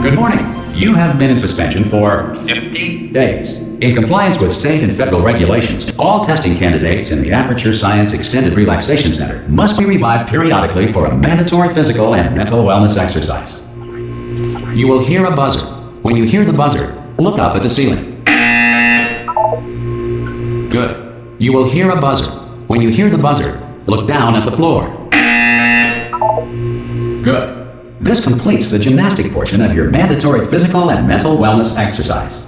Good morning. You have been in suspension for 50 days. In compliance with state and federal regulations, all testing candidates in the Aperture Science Extended Relaxation Center must be revived periodically for a mandatory physical and mental wellness exercise. You will hear a buzzer. When you hear the buzzer, look up at the ceiling. Good. You will hear a buzzer. When you hear the buzzer, look down at the floor. Good. This completes the gymnastic portion of your mandatory physical and mental wellness exercise.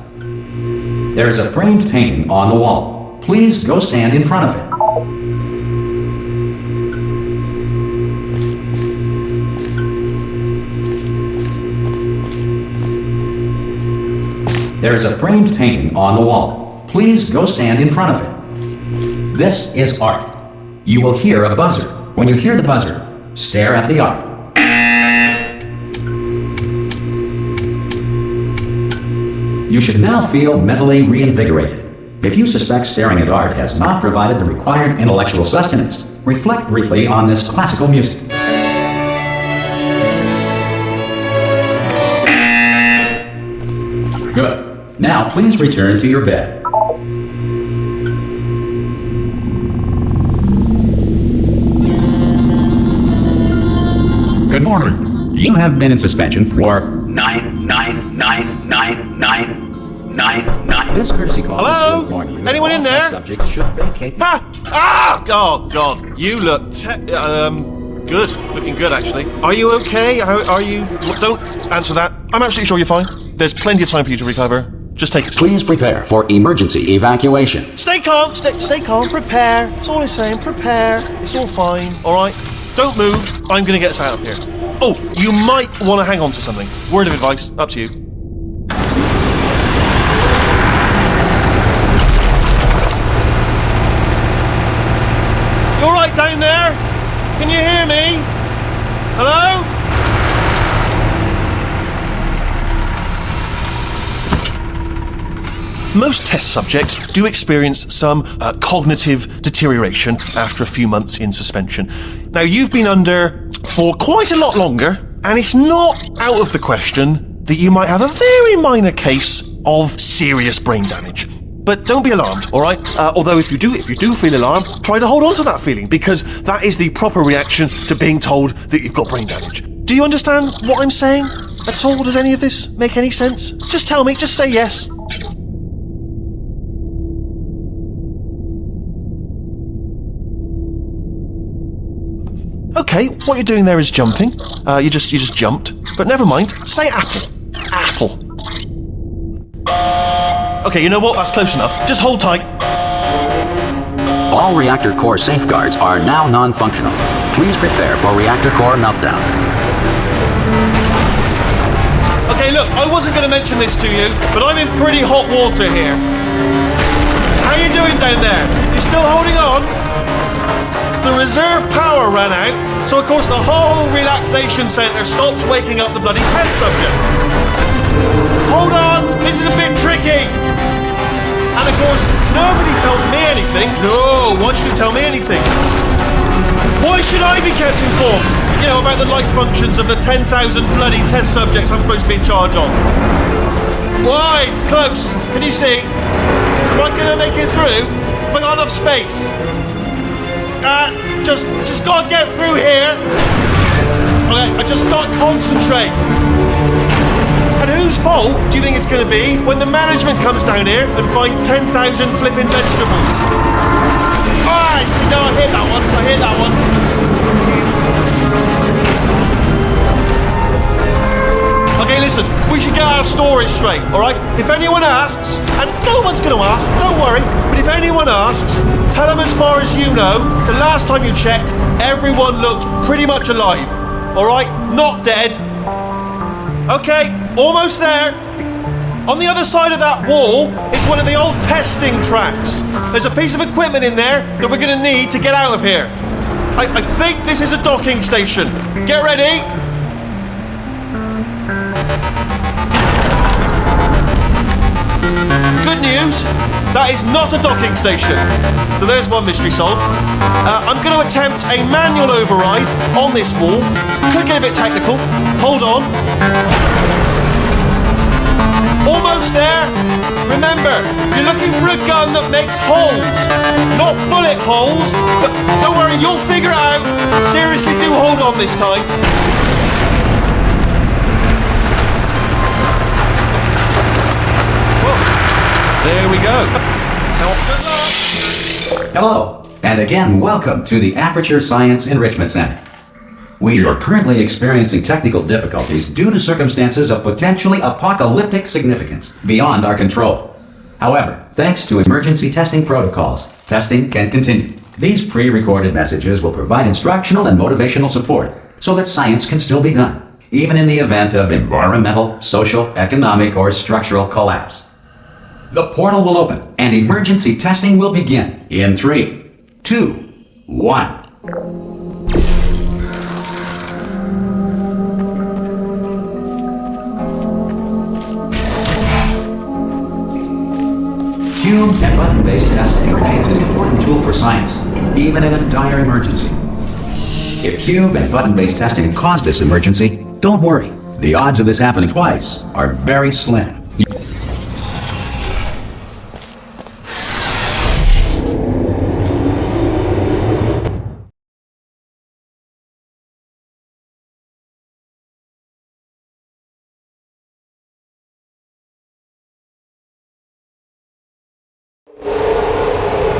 There is a framed painting on the wall. Please go stand in front of it. There is a framed painting on the wall. Please go stand in front of it. This is art. You will hear a buzzer. When you hear the buzzer, stare at the art. You should now feel mentally reinvigorated. If you suspect staring at art has not provided the required intellectual sustenance, reflect briefly on this classical music. Good. Now please return to your bed. Good morning. You have been in suspension for 9999999. This courtesy call is to inform you. Anyone in there? Subjects should vacate. Oh God! You look good. Looking good, actually. Are you okay? Are you? Don't answer that. I'm absolutely sure you're fine. There's plenty of time for you to recover. Just take it. Please prepare for emergency evacuation. Stay calm. Stay calm. Prepare. That's all I'm saying. Prepare. It's all fine. All right. Don't move. I'm gonna get us out of here. Oh, you might want to hang on to something. Word of advice. Up to you. You all right down there? Can you hear me? Hello? Most test subjects do experience some cognitive deterioration after a few months in suspension. Now, you've been under for quite a lot longer, and it's not out of the question that you might have a very minor case of serious brain damage. But don't be alarmed, all right? Although if you do feel alarmed, try to hold on to that feeling, because that is the proper reaction to being told that you've got brain damage. Do you understand what I'm saying at all? Does any of this make any sense? Just tell me, just say yes. Okay, what you're doing there is jumping. You just jumped. But never mind. Say apple. Apple. Okay, you know what? That's close enough. Just hold tight. All reactor core safeguards are now non-functional. Please prepare for reactor core meltdown. Okay, look, I wasn't going to mention this to you, but I'm in pretty hot water here. How you doing down there? You still holding on? The reserve power ran out, so of course the whole relaxation centre stops waking up the bloody test subjects. Hold on, this is a bit tricky. And of course, nobody tells me anything. No, why should you tell me anything? Why should I be kept informed? You know, about the life functions of the 10,000 bloody test subjects I'm supposed to be in charge of. Why? It's close. Can you see? Am I going to make it through? Have I got enough space? Just gotta get through here. Okay, I just gotta concentrate. And whose fault do you think it's gonna be when the management comes down here and finds 10,000 flipping vegetables? Alright, see, no, I hear that one. Okay, listen, we should get our story straight, alright? If anyone asks, and no no one's going to ask, don't worry. But if anyone asks, tell them as far as you know, the last time you checked, everyone looked pretty much alive. Alright? Not dead. Okay, almost there. On the other side of that wall is one of the old testing tracks. There's a piece of equipment in there that we're going to need to get out of here. I think this is a docking station. Get ready. Good news, that is not a docking station. So there's one mystery solved. I'm going to attempt a manual override on this wall. Could get a bit technical. Hold on. Almost there. Remember, you're looking for a gun that makes holes, not bullet holes. But don't worry, you'll figure it out. Seriously, do hold on this time. Whoa. There we go. Now, good luck. Hello, and again, welcome to the Aperture Science Enrichment Center. We are currently experiencing technical difficulties due to circumstances of potentially apocalyptic significance beyond our control. However, thanks to emergency testing protocols, testing can continue. These pre-recorded messages will provide instructional and motivational support so that science can still be done, even in the event of environmental, social, economic, or structural collapse. The portal will open and emergency testing will begin in 3, 2, 1. Cube and button-based testing remains an important tool for science, even in a dire emergency. If cube and button-based testing caused this emergency, don't worry. The odds of this happening twice are very slim.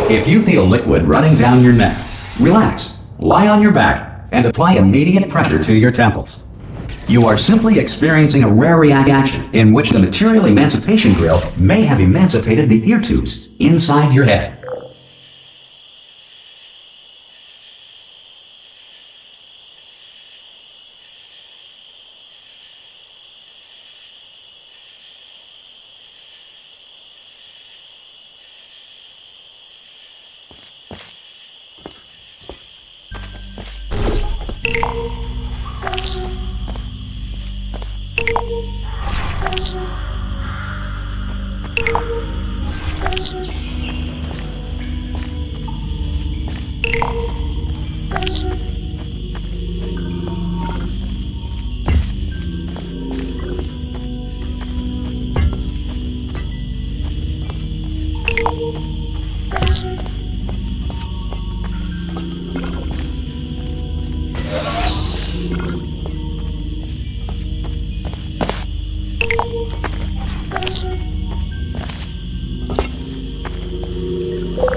If you feel liquid running down your neck, relax, lie on your back, and apply immediate pressure to your temples. You are simply experiencing a rare reaction in which the material emancipation grill may have emancipated the ear tubes inside your head.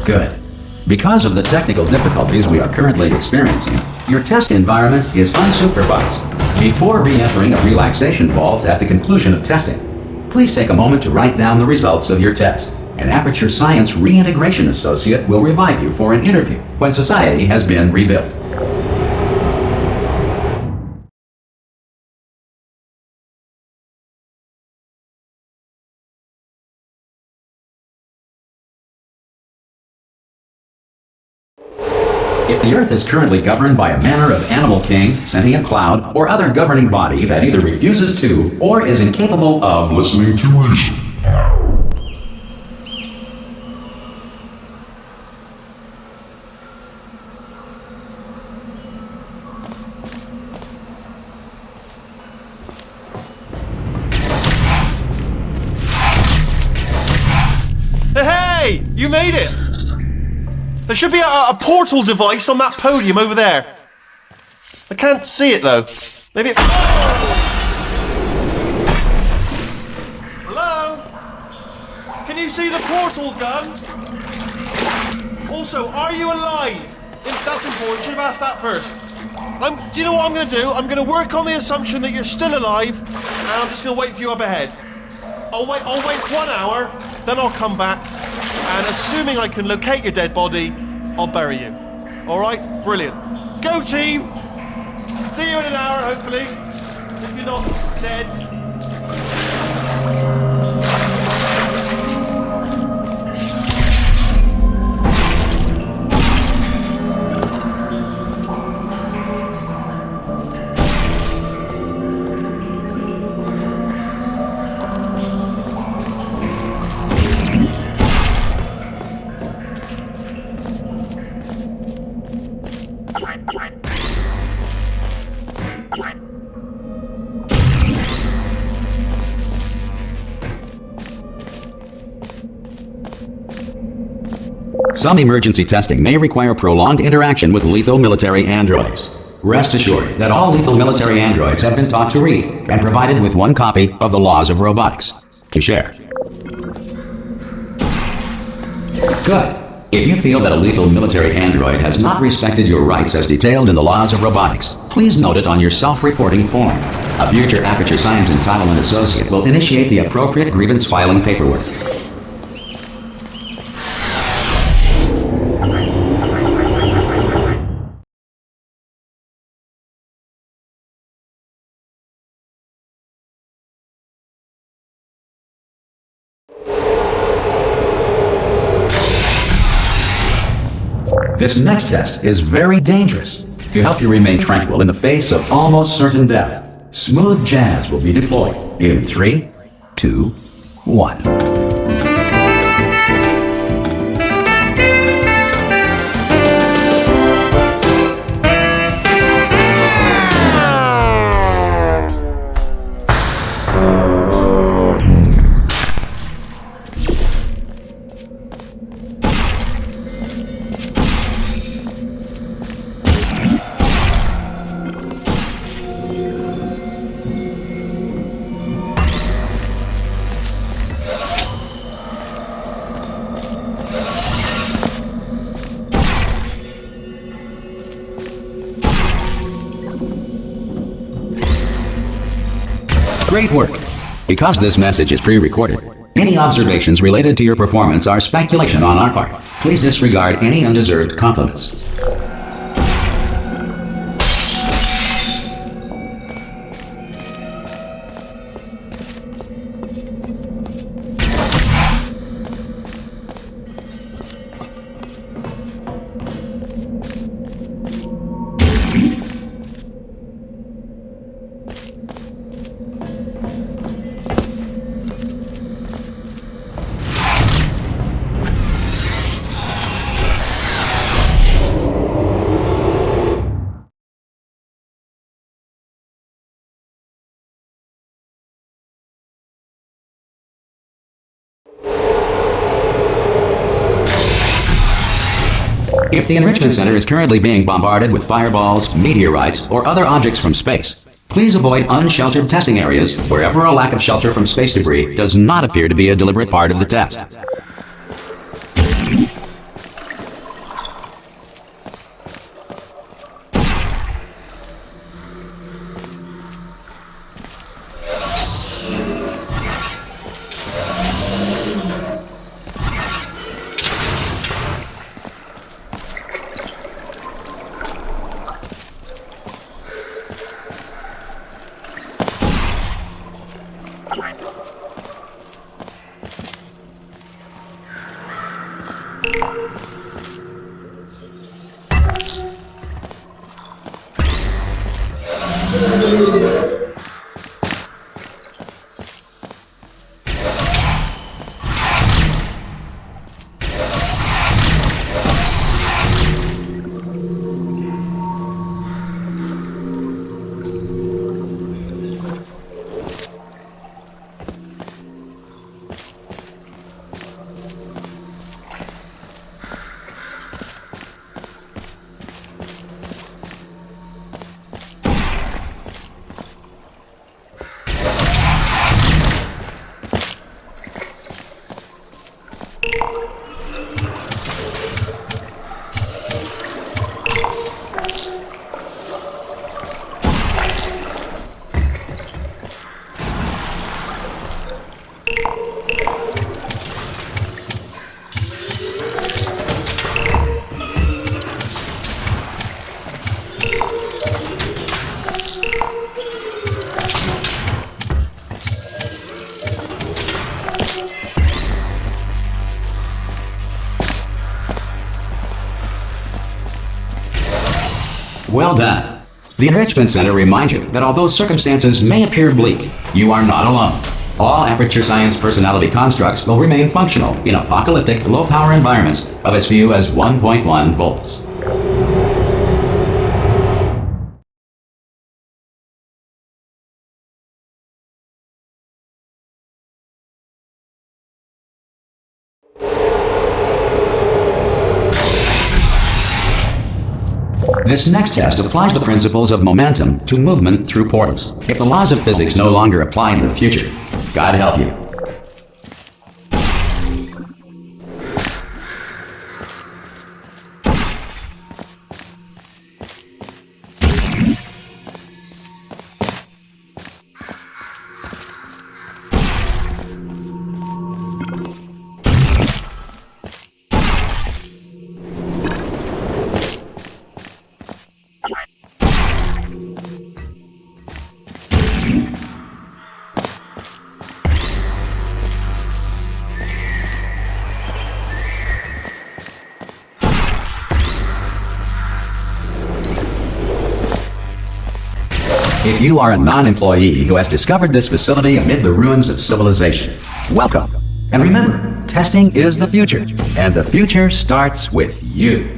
Good. Because of the technical difficulties we are currently experiencing, your test environment is unsupervised. Before re-entering a relaxation vault at the conclusion of testing, please take a moment to write down the results of your test. An Aperture Science Reintegration Associate will revive you for an interview when society has been rebuilt. If the Earth is currently governed by a manner of animal king, sentient cloud, or other governing body that either refuses to or is incapable of listening to reason. Hey! You made it! There should be a portal device on that podium over there. I can't see it though. Maybe it... Hello? Can you see the portal gun? Also, are you alive? That's important. Should have asked that first. Do you know what I'm going to do? I'm going to work on the assumption that you're still alive, and I'm just going to wait for you up ahead. I'll wait 1 hour. then I'll come back, and assuming I can locate your dead body, I'll bury you. All right? Brilliant. Go, team! See you in an hour, hopefully, if you're not dead. Some emergency testing may require prolonged interaction with lethal military androids. Rest assured that all lethal military androids have been taught to read and provided with one copy of the Laws of Robotics to share. Good. If you feel that a lethal military android has not respected your rights as detailed in the Laws of Robotics, please note it on your self-reporting form. A future Aperture Science Entitlement Associate will initiate the appropriate grievance filing paperwork. This next test is very dangerous. To help you remain tranquil in the face of almost certain death, smooth jazz will be deployed in 3, 2, 1. Great work! Because this message is pre-recorded, any observations related to your performance are speculation on our part. Please disregard any undeserved compliments. If the Enrichment Center is currently being bombarded with fireballs, meteorites, or other objects from space, please avoid unsheltered testing areas wherever a lack of shelter from space debris does not appear to be a deliberate part of the test. Well done. The Enrichment Center reminds you that although circumstances may appear bleak, you are not alone. All Aperture Science personality constructs will remain functional in apocalyptic, low-power environments of as few as 1.1 volts. This next test applies the principles of momentum to movement through portals. If the laws of physics no longer apply in the future, God help you. If you are a non-employee who has discovered this facility amid the ruins of civilization, welcome. And remember, testing is the future, and the future starts with you.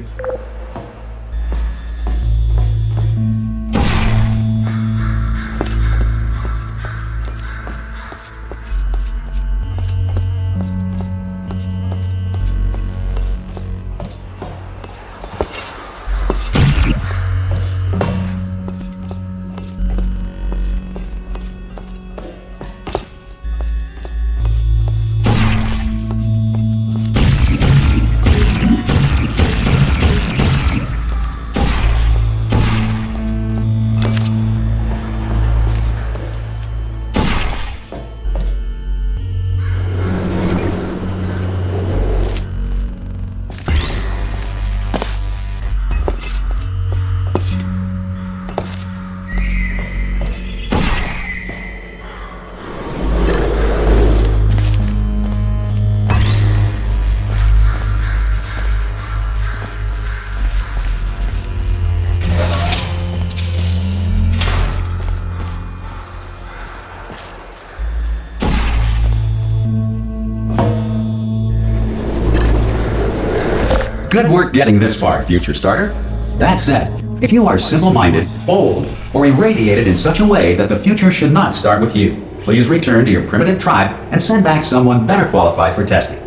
Good work getting this far, future starter. That said, if you are simple-minded, bold, or irradiated in such a way that the future should not start with you, please return to your primitive tribe and send back someone better qualified for testing.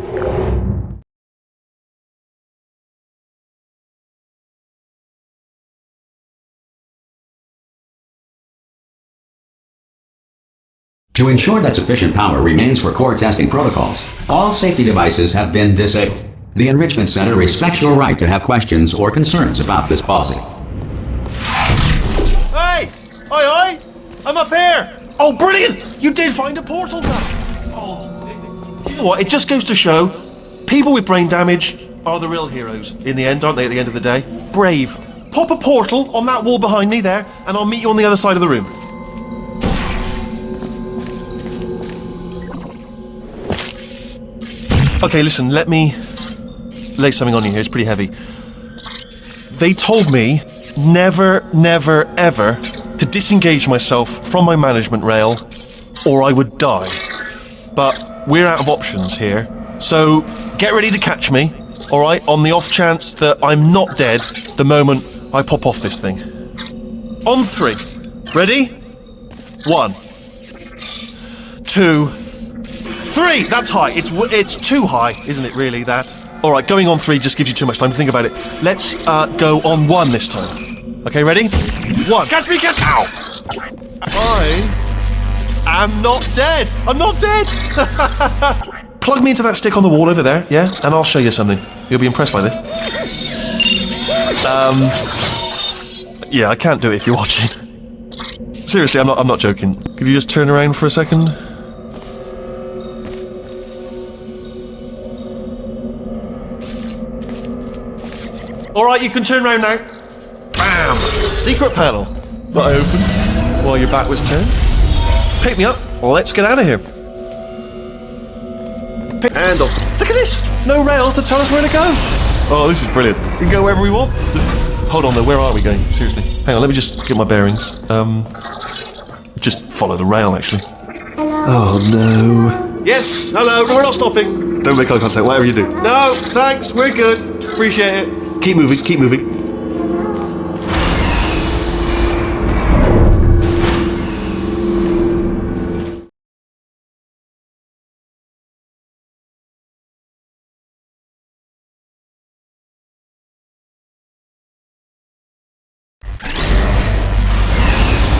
To ensure that sufficient power remains for core testing protocols, all safety devices have been disabled. The Enrichment Center respects your right to have questions or concerns about this policy. Hey! Oi! I'm up here! Oh, brilliant! You did find a portal gun! Oh, you know what? It just goes to show, people with brain damage are the real heroes. In the end, aren't they, at the end of the day? Brave. Pop a portal on that wall behind me there, and I'll meet you on the other side of the room. Okay, listen, let me lay something on you here. It's pretty heavy. They told me never, never, ever to disengage myself from my management rail or I would die. But we're out of options here. So get ready to catch me, alright, on the off chance that I'm not dead the moment I pop off this thing. On 3. Ready? 1, 2, 3! That's high. It's too high, isn't it, really, that? Alright, going on 3 just gives you too much time to think about it. Let's go on 1 this time. Okay, ready? 1. Catch me, catch! Ow! I am not dead! I'm not dead! Plug me into that stick on the wall over there, yeah? And I'll show you something. You'll be impressed by this. Yeah, I can't do it if you're watching. Seriously, I'm not joking. Could you just turn around for a second? Alright, you can turn around now. Bam! Secret panel. That I opened while your back was turned. Pick me up. Let's get out of here. And off. Look at this! No rail to tell us where to go. Oh, this is brilliant. We can go wherever we want. Hold on though, where are we going? Seriously. Hang on, let me just get my bearings. Just follow the rail, actually. Hello. Oh no. Yes, hello, we're not stopping. Don't make eye contact, whatever you do. No, thanks, we're good. Appreciate it. Keep moving, keep moving.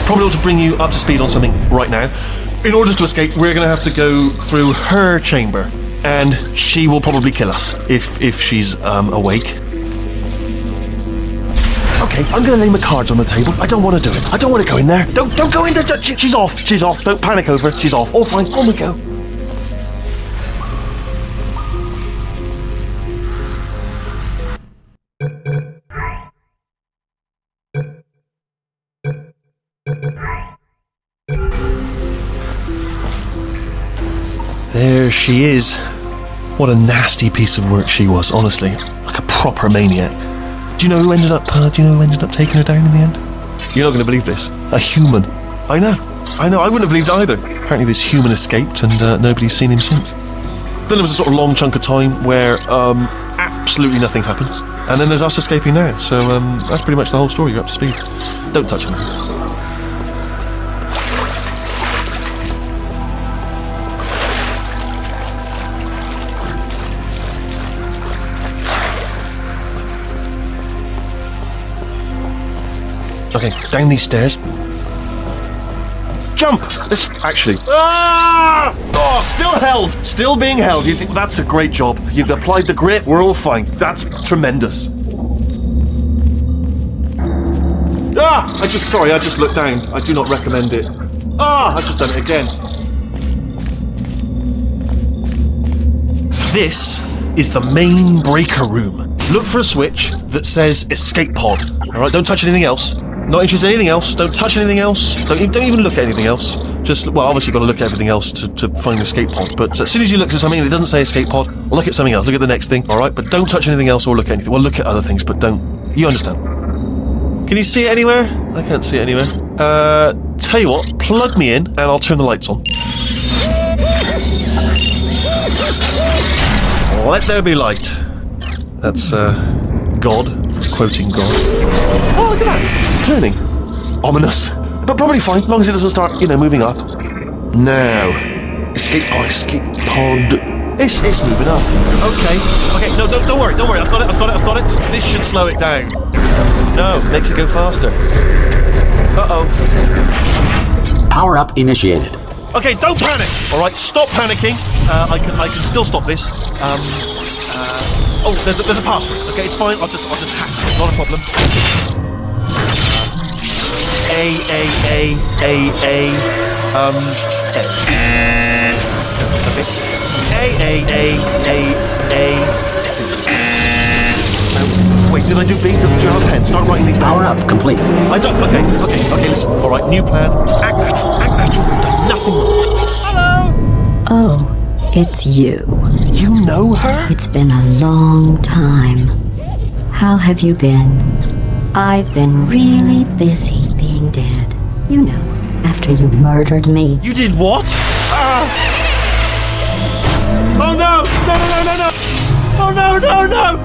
Probably ought to bring you up to speed on something right now. In order to escape, we're going to have to go through her chamber, and she will probably kill us if she's awake. Okay, I'm going to lay my cards on the table. I don't want to do it. I don't want to go in there. Don't go in there. She's off. She's off. Don't panic over. She's off. All fine. On we go. There she is. What a nasty piece of work she was, honestly. Like a proper maniac. Do you know who ended up taking her down in the end? You're not going to believe this. A human. I know. I wouldn't have believed either. Apparently this human escaped and nobody's seen him since. Then there was a sort of long chunk of time where absolutely nothing happened. And then there's us escaping now. So that's pretty much the whole story. You're up to speed. Don't touch him. Okay, down these stairs. Jump! This, actually. Ah! Oh, still held! Still being held. That's a great job. You've applied the grit. We're all fine. That's tremendous. Ah! I just looked down. I do not recommend it. Ah! I've just done it again. This is the main breaker room. Look for a switch that says escape pod. Alright, don't touch anything else. Not interested in anything else. Don't touch anything else. Don't even look at anything else. Just, well, obviously you've got to look at everything else to find the escape pod. But as soon as you look at something and it doesn't say escape pod, look at something else. Look at the next thing, all right? But don't touch anything else or look at anything. Well, look at other things, but don't. You understand? Can you see it anywhere? I can't see it anywhere. Tell you what, plug me in and I'll turn the lights on. Let there be light. That's, God. It's quoting God. Oh, look at that. Turning. Ominous. But probably fine, as long as it doesn't start, moving up. Now. Escape pod. It's moving up. Okay, no, don't worry. I've got it. This should slow it down. No, makes it go faster. Uh-oh. Power up initiated. Okay, don't panic! Alright, stop panicking. I can still stop this. Oh, there's a password. Okay, it's fine. I'll just hack it. Not a problem. Wait, did I do B? Do you have a pen? Start writing these down. Power up complete. I don't. Okay, listen. Alright, new plan. Act natural. You've done nothing wrong. Hello! Oh, it's you. You know her? It's been a long time. How have you been? I've been really busy being dead. After you murdered me. You did what? Oh no! Oh no!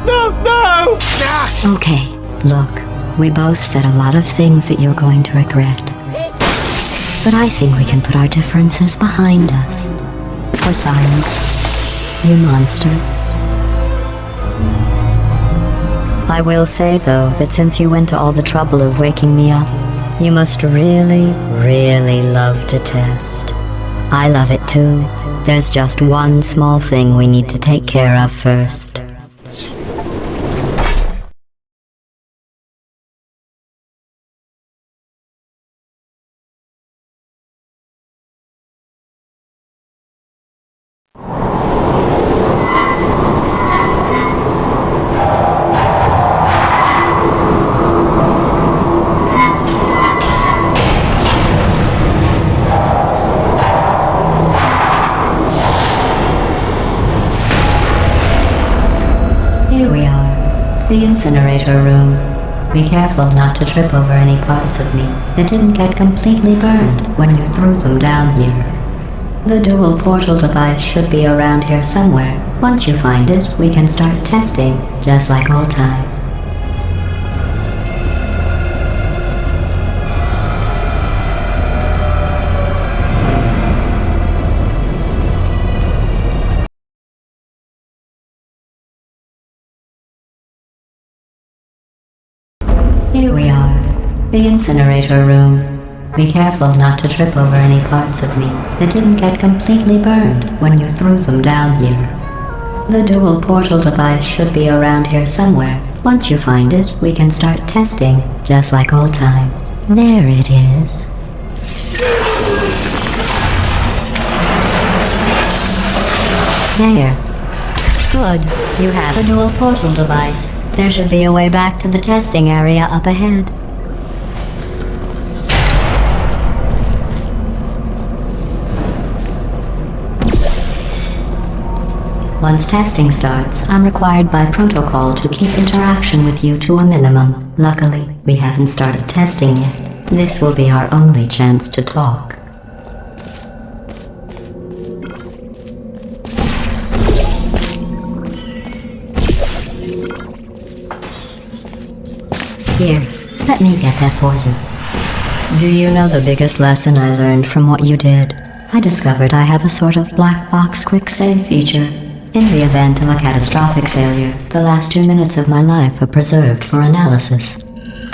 Ah! Okay, look, we both said a lot of things that you're going to regret. But I think we can put our differences behind us. For science, you monster. I will say, though, that since you went to all the trouble of waking me up, you must really, really love to test. I love it too. There's just one small thing we need to take care of first. The incinerator room. Be careful not to trip over any parts of me that didn't get completely burned when you threw them down here. The dual portal device should be around here somewhere. Once you find it, we can start testing, just like old times. Here we are, the incinerator room. Be careful not to trip over any parts of me that didn't get completely burned when you threw them down here. The dual portal device should be around here somewhere. Once you find it, we can start testing, just like old times. There it is. There. Good. You have a dual portal device. There should be a way back to the testing area up ahead. Once testing starts, I'm required by protocol to keep interaction with you to a minimum. Luckily, we haven't started testing yet. This will be our only chance to talk. Here, let me get that for you. Do you know the biggest lesson I learned from what you did? I discovered I have a sort of black box quick save feature. In the event of a catastrophic failure, the last 2 minutes of my life are preserved for analysis.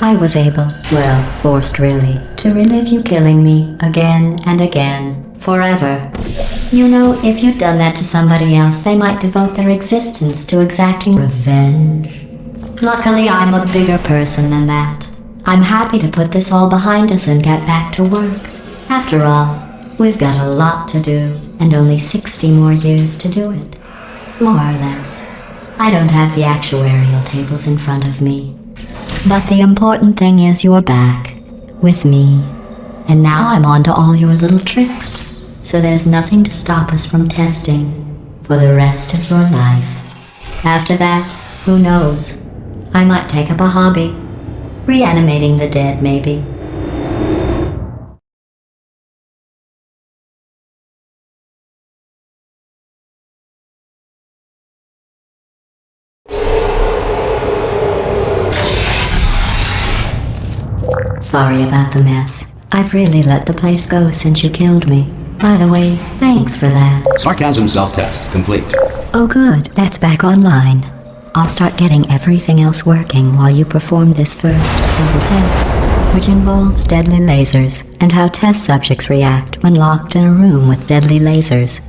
I was able, well, forced really, to relive you killing me again and again, forever. You know, if you'd done that to somebody else, they might devote their existence to exacting revenge. Luckily, I'm a bigger person than that. I'm happy to put this all behind us and get back to work. After all, we've got a lot to do, and only 60 more years to do it. More or less. I don't have the actuarial tables in front of me. But the important thing is you're back, with me. And now I'm on to all your little tricks. So there's nothing to stop us from testing for the rest of your life. After that, who knows? I might take up a hobby. Reanimating the dead, maybe. Sorry about the mess. I've really let the place go since you killed me. By the way, thanks for that. Sarcasm self-test complete. Oh good, that's back online. I'll start getting everything else working while you perform this first simple test, which involves deadly lasers and how test subjects react when locked in a room with deadly lasers.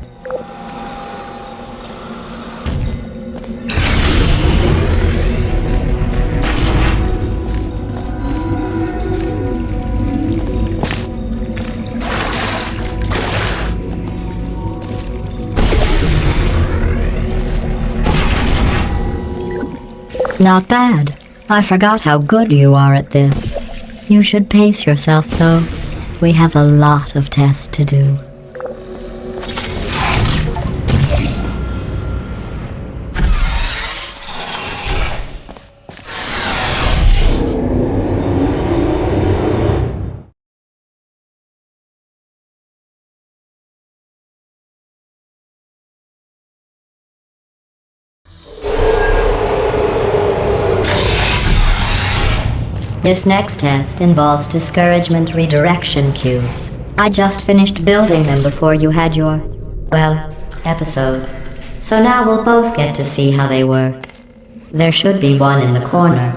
Not bad. I forgot how good you are at this. You should pace yourself, though. We have a lot of tests to do. This next test involves discouragement redirection cubes. I just finished building them before you had your, well, episode. So now we'll both get to see how they work. There should be one in the corner.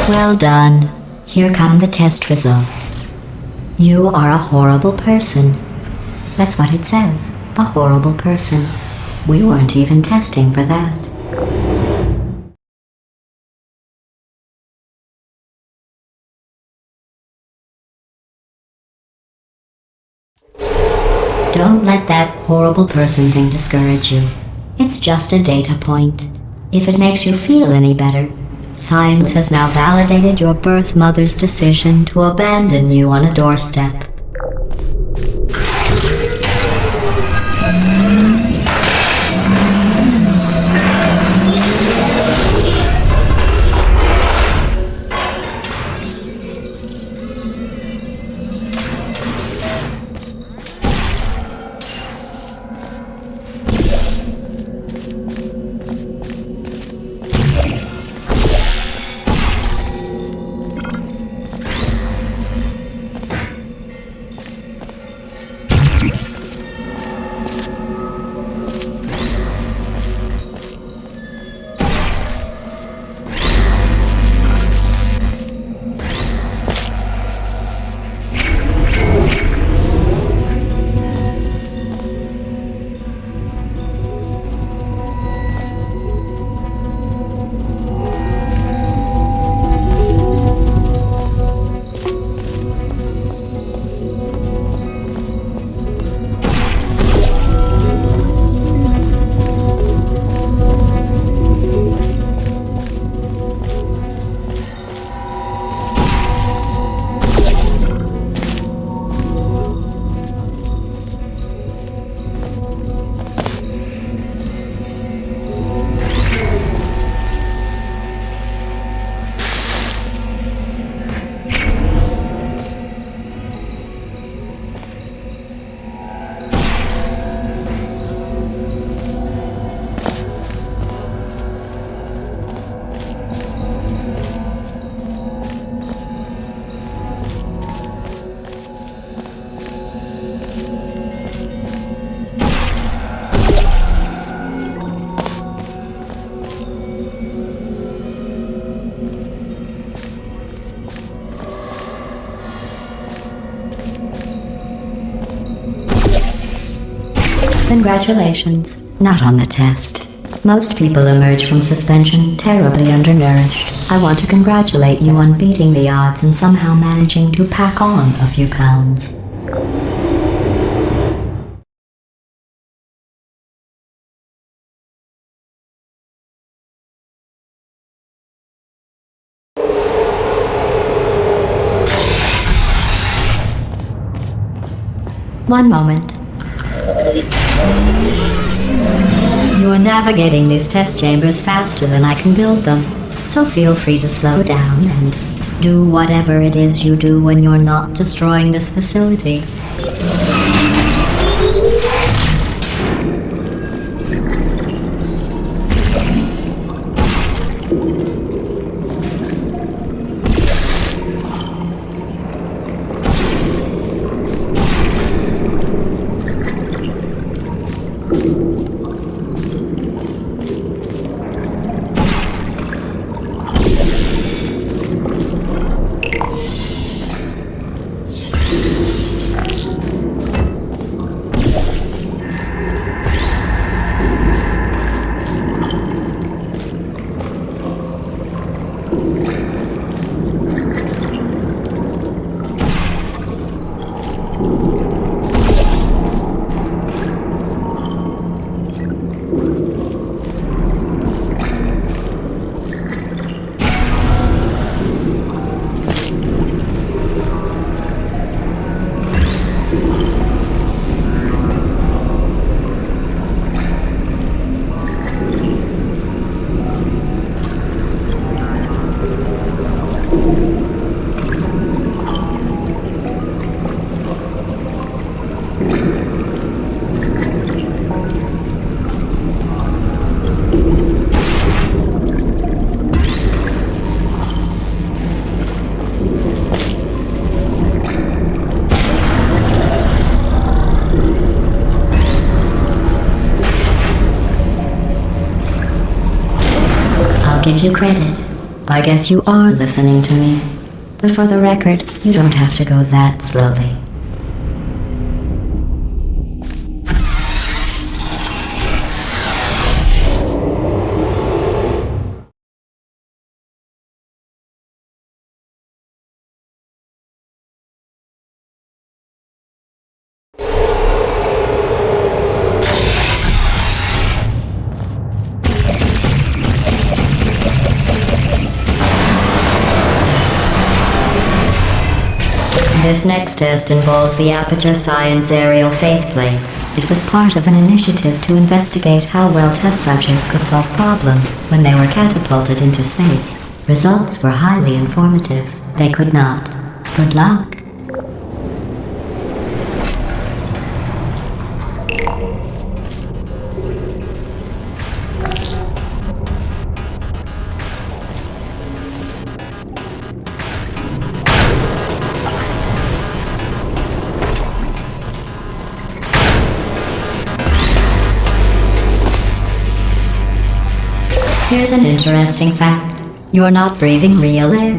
Well done. Here come the test results. You are a horrible person. That's what it says. A horrible person. We weren't even testing for that. Don't let that horrible person thing discourage you. It's just a data point. If it makes you feel any better, science has now validated your birth mother's decision to abandon you on a doorstep. Congratulations. Not on the test. Most people emerge from suspension terribly undernourished. I want to congratulate you on beating the odds and somehow managing to pack on a few pounds. One moment. You are navigating these test chambers faster than I can build them, so feel free to slow down and do whatever it is you do when you're not destroying this facility. Give you credit. I guess you are listening to me. But for the record, you don't have to go that slowly. This next test involves the Aperture Science Aerial Faceplate. It was part of an initiative to investigate how well test subjects could solve problems when they were catapulted into space. Results were highly informative. They could not. Good luck. Here's an interesting fact. You're not breathing real air.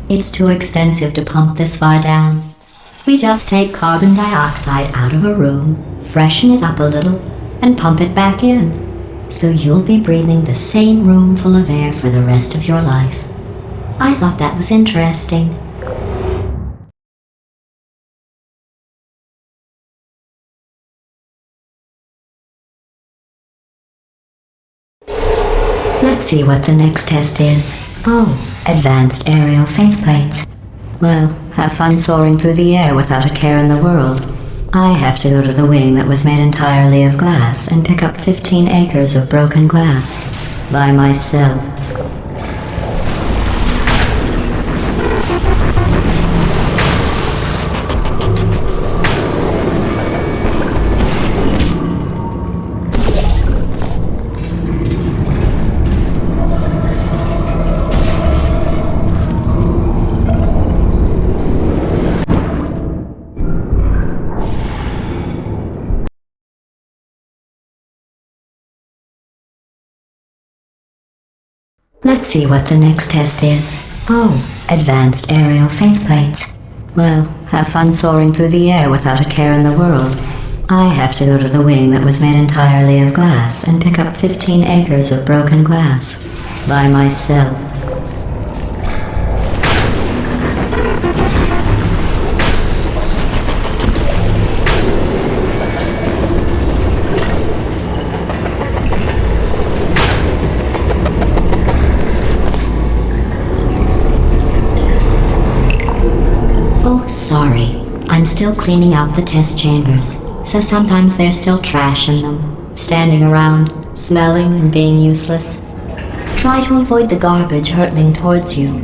It's too expensive to pump this far down. We just take carbon dioxide out of a room, freshen it up a little, and pump it back in. So you'll be breathing the same room full of air for the rest of your life. I thought that was interesting. Let's see what the next test is. Oh, advanced aerial faceplates. Well, have fun soaring through the air without a care in the world. I have to go to the wing that was made entirely of glass and pick up 15 acres of broken glass. By myself. Let's see what the next test is. Oh, advanced aerial faceplates. Well, have fun soaring through the air without a care in the world. I have to go to the wing that was made entirely of glass and pick up 15 acres of broken glass. By myself. Sorry, I'm still cleaning out the test chambers, so sometimes there's still trash in them, standing around, smelling and being useless. Try to avoid the garbage hurtling towards you.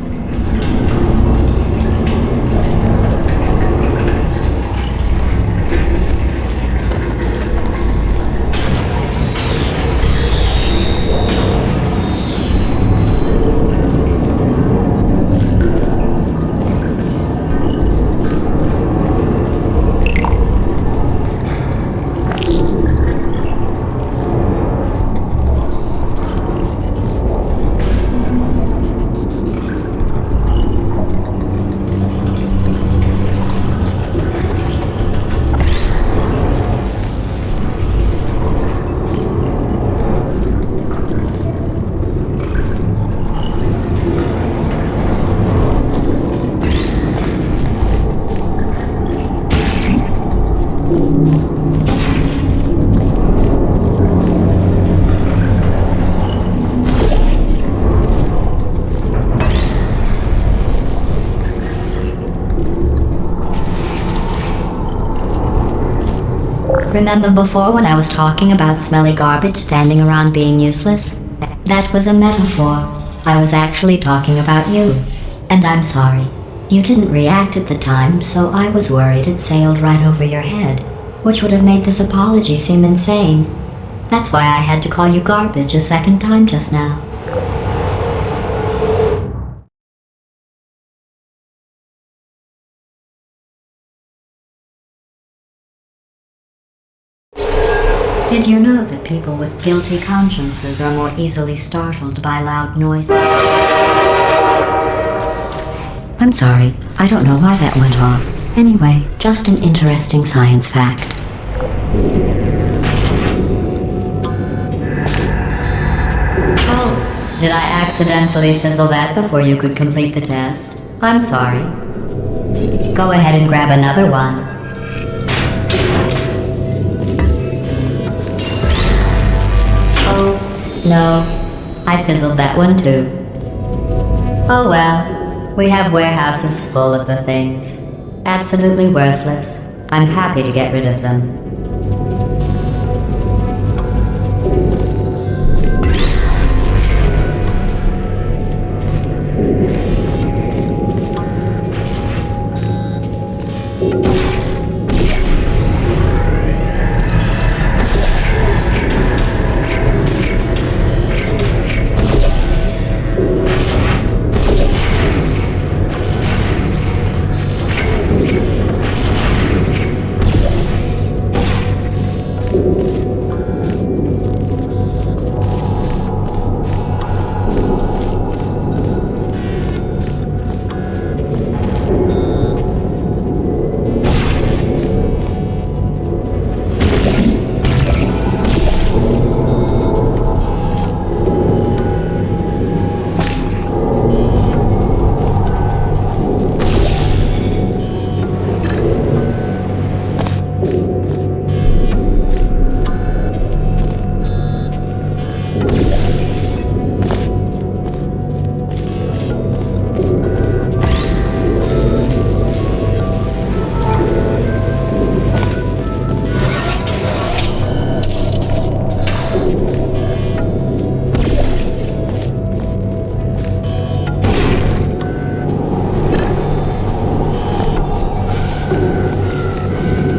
Remember before when I was talking about smelly garbage standing around being useless? That was a metaphor. I was actually talking about you. And I'm sorry. You didn't react at the time, so I was worried it sailed right over your head, which would have made this apology seem insane. That's why I had to call you garbage a second time just now. Did you know that people with guilty consciences are more easily startled by loud noises? I'm sorry. I don't know why that went off. Anyway, just an interesting science fact. Oh, did I accidentally fizzle that before you could complete the test? I'm sorry. Go ahead and grab another one. Oh, no. I fizzled that one too. Oh well. We have warehouses full of the things. Absolutely worthless. I'm happy to get rid of them.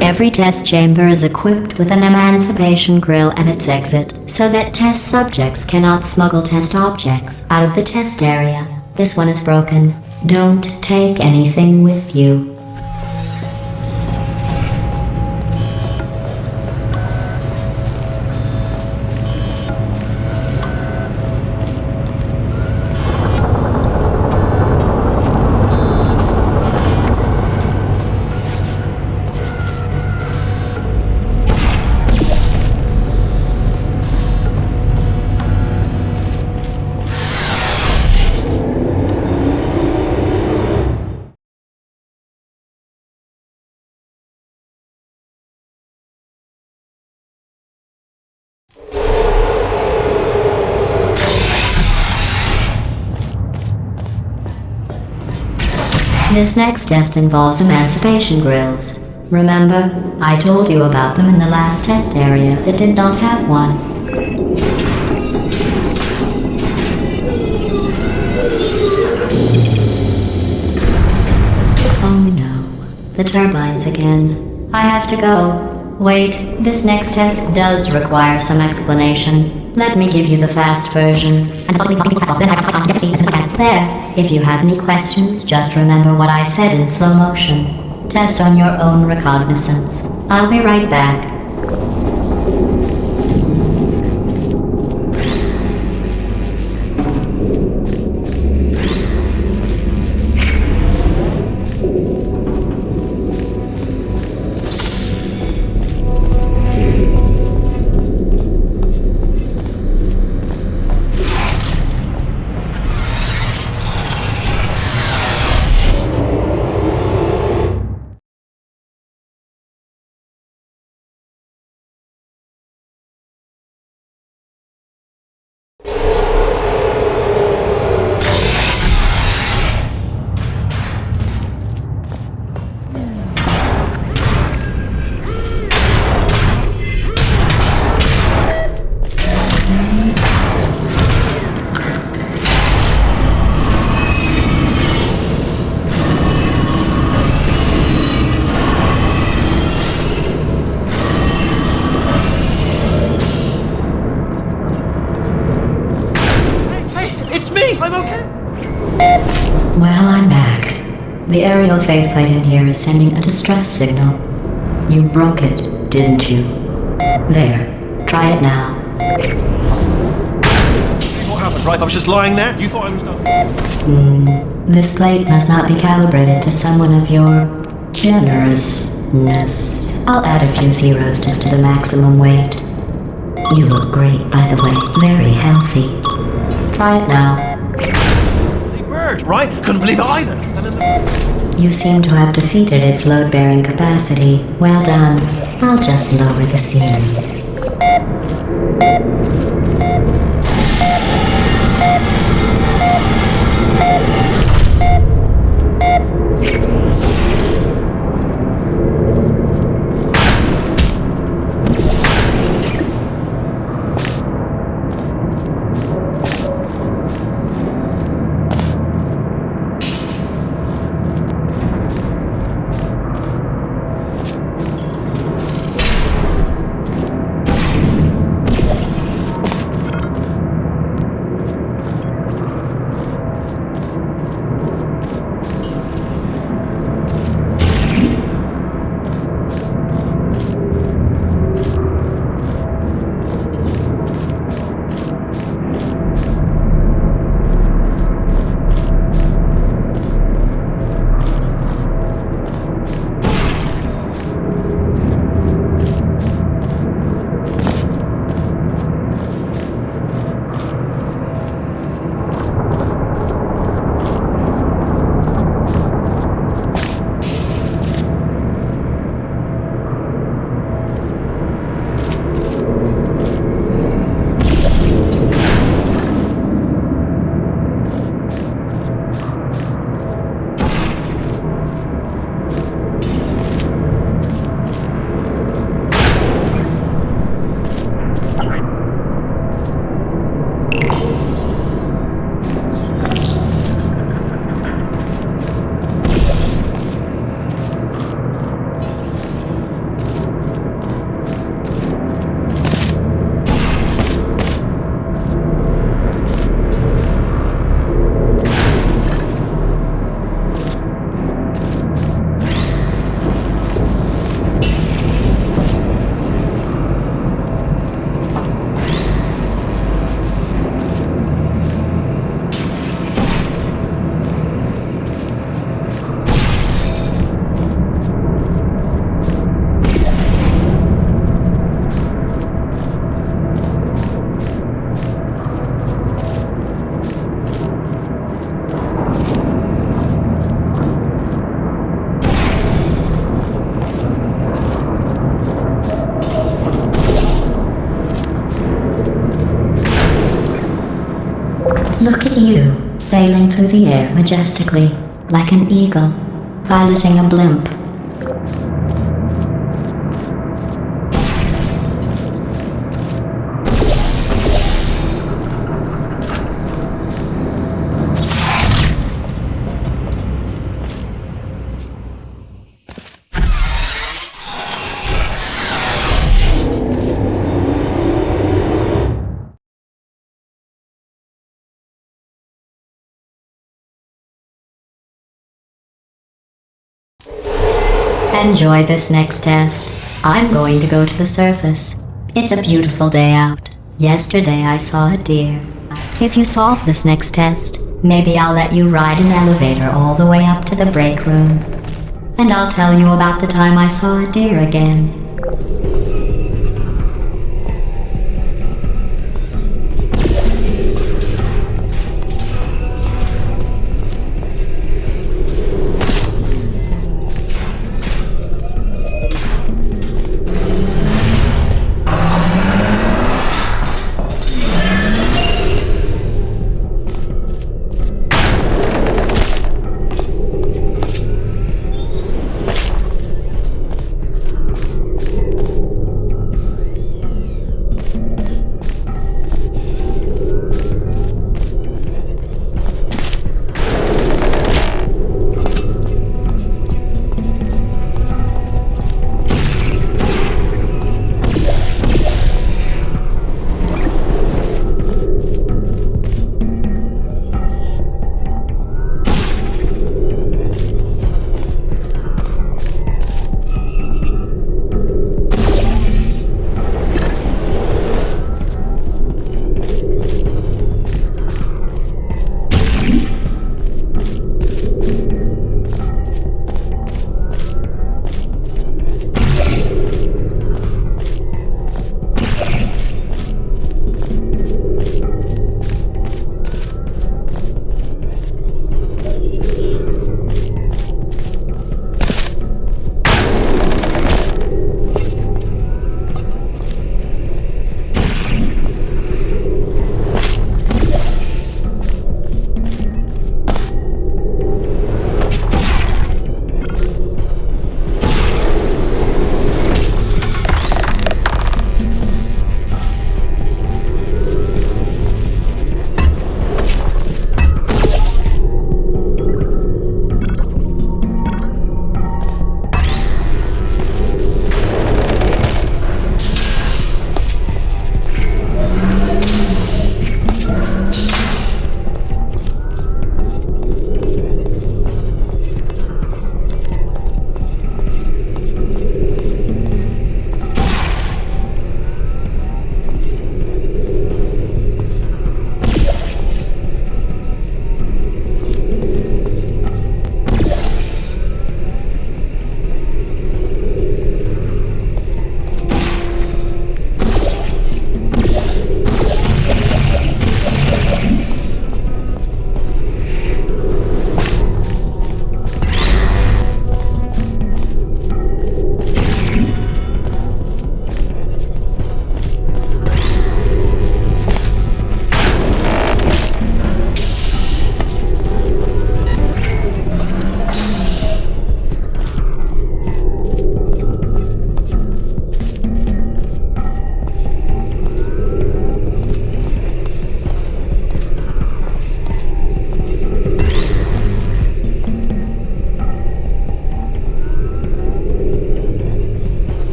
Every test chamber is equipped with an emancipation grill at its exit, so that test subjects cannot smuggle test objects out of the test area. This one is broken. Don't take anything with you. This next test involves emancipation grills. Remember, I told you about them in the last test area that did not have one. Oh no, the turbines again. I have to go. Wait, this next test does require some explanation. Let me give you the fast version. There, if you have any questions, just remember what I said in slow motion. Test on your own recognizance. I'll be right back. I'm okay. Well, I'm back. The aerial faceplate in here is sending a distress signal. You broke it, didn't you? There. Try it now. What happened? right? I was just lying there. You thought I was done. This plate must not be calibrated to someone of your generousness. I'll add a few zeros just to the maximum weight. You look great, by the way. Very healthy. Try it now. Hey, bird, right? Couldn't believe it either. And then You seem to have defeated its load-bearing capacity. Well done. I'll just lower the ceiling. Look at you, sailing through the air majestically, like an eagle, piloting a blimp. Enjoy this next test. I'm going to go to the surface. It's a beautiful day out. Yesterday I saw a deer. If you solve this next test, maybe I'll let you ride an elevator all the way up to the break room. And I'll tell you about the time I saw a deer again.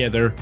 together.